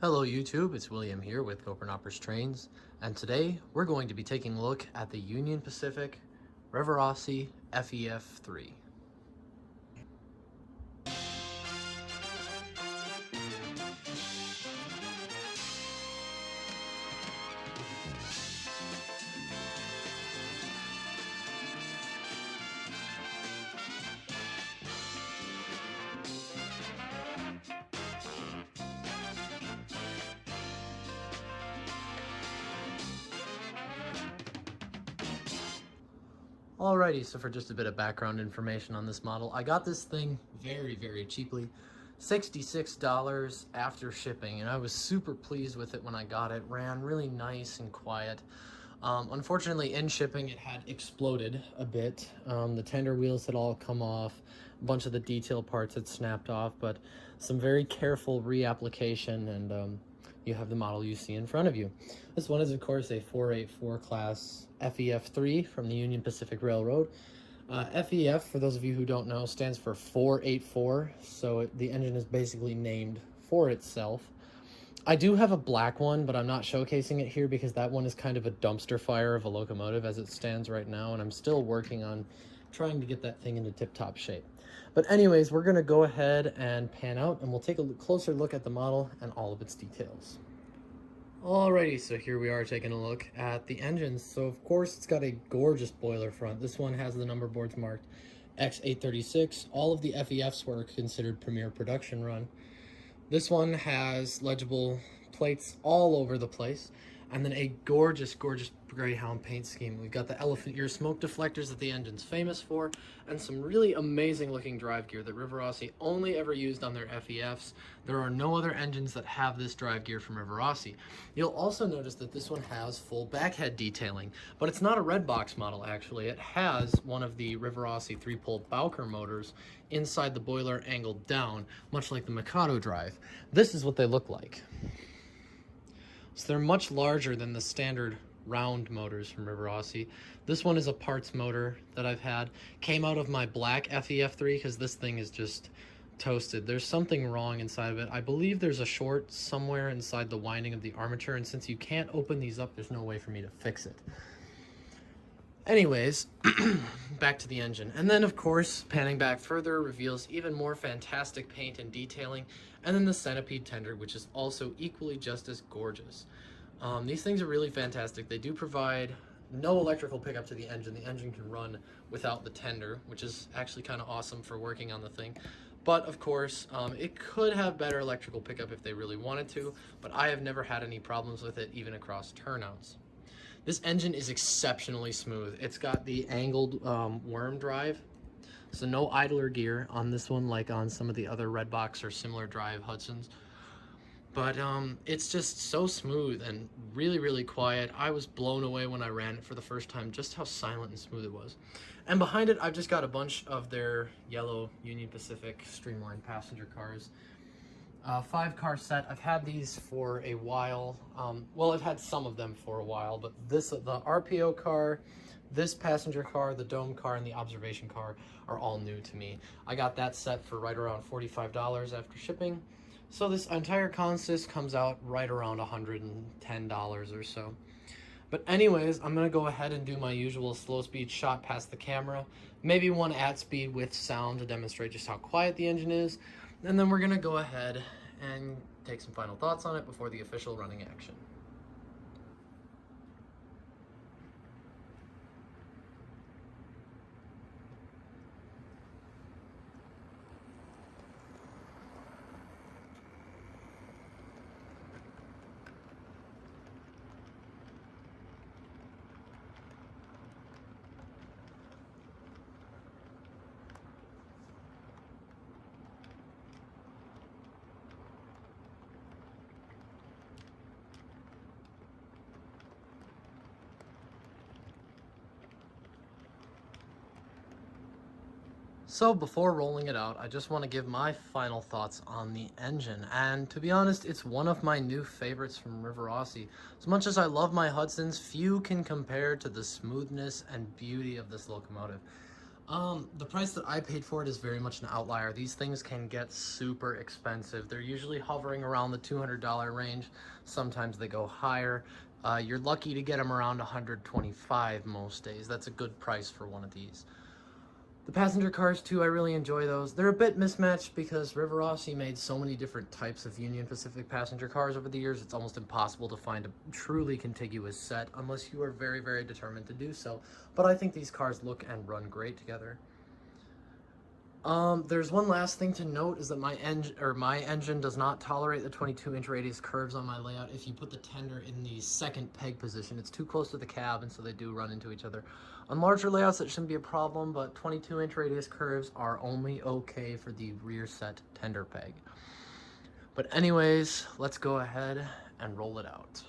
Hello YouTube, it's William here with Gopernopper's Trains, and today we're going to be taking a look at the Union Pacific Rivarossi FEF-3. Alrighty, so for just a bit of background information on this model, I got this thing very cheaply, $66 after shipping, and I was super pleased with it when I got it. Ran really nice and quiet. Unfortunately, in shipping, it had exploded a bit. The tender wheels had all come off, a bunch of the detail parts had snapped off, but some very careful reapplication, and you have the model you see in front of you. This one is, of course, a 484 class FEF-3 from the Union Pacific Railroad. FEF, for those of you who don't know, stands for 484, so the engine is basically named for itself. I do have a black one, but I'm not showcasing it here because that one is kind of a dumpster fire of a locomotive as it stands right now, and I'm still working on trying to get that thing into tip-top shape. But anyways, we're going to go ahead and pan out, and we'll take a closer look at the model and all of its details. Alrighty, so here we are taking a look at the engine. So of course it's got a gorgeous boiler front. This one has the number boards marked X836. All of the FEFs were considered premier production run. This one has legible plates all over the place, and then a gorgeous greyhound paint scheme. We've got the elephant ear smoke deflectors that the engine's famous for, and some really amazing looking drive gear that Rivarossi only ever used on their FEFs. There are no other engines that have this drive gear from Rivarossi. You'll also notice that this one has full backhead detailing, but it's not a red box model actually. It has one of the Rivarossi 3-pole Bowker motors inside the boiler angled down, much like the Mikado drive. This is what they look like. So they're much larger than the standard round motors from Rivarossi. This one is a parts motor that I've had. Came out of my black FEF-3 because this thing is just toasted. There's something wrong inside of it. I believe there's a short somewhere inside the winding of the armature, and since you can't open these up, there's no way for me to fix it. Anyways, back to the engine. And then, of course, panning back further reveals even more fantastic paint and detailing, and then the Centipede Tender, which is also equally just as gorgeous. These things are really fantastic. They do provide no electrical pickup to the engine. The engine can run without the tender, which is actually kind of awesome for working on the thing. But, of course, it could have better electrical pickup if they really wanted to, but I have never had any problems with it, even across turnouts. This engine is exceptionally smooth. It's got the angled worm drive, so no idler gear on this one like on some of the other red box or similar drive Hudsons. But it's just so smooth and really quiet. I was blown away when I ran it for the first time, just how silent and smooth it was. And behind it, I've just got a bunch of their yellow Union Pacific streamlined passenger cars. 5-car set. I've had these for a while. Well, I've had some of them for a while, but the RPO car, this passenger car, the dome car, and the observation car are all new to me. I got that set for right around $45 after shipping. So this entire consist comes out right around $110 or so. But anyways, I'm going to go ahead and do my usual slow speed shot past the camera, maybe one at speed with sound to demonstrate just how quiet the engine is, and then we're going to go ahead and take some final thoughts on it before the official running action. So before rolling it out, I just want to give my final thoughts on the engine. And to be honest, it's one of my new favorites from Rivarossi. As much as I love my Hudsons, few can compare to the smoothness and beauty of this locomotive. The price that I paid for it is very much an outlier. These things can get super expensive. They're usually hovering around the $200 range. Sometimes they go higher. You're lucky to get them around $125 most days. That's a good price for one of these. The passenger cars too, I really enjoy those. They're a bit mismatched because Rivarossi made so many different types of Union Pacific passenger cars over the years, it's almost impossible to find a truly contiguous set unless you are very, very determined to do so. But I think these cars look and run great together. There's one last thing to note is that my engine does not tolerate the 22-inch radius curves on my layout. If you put the tender in the second peg position, it's too close to the cab, and so they do run into each other. On larger layouts, that shouldn't be a problem, but 22-inch radius curves are only okay for the rear set tender peg. But anyways, let's go ahead and roll it out.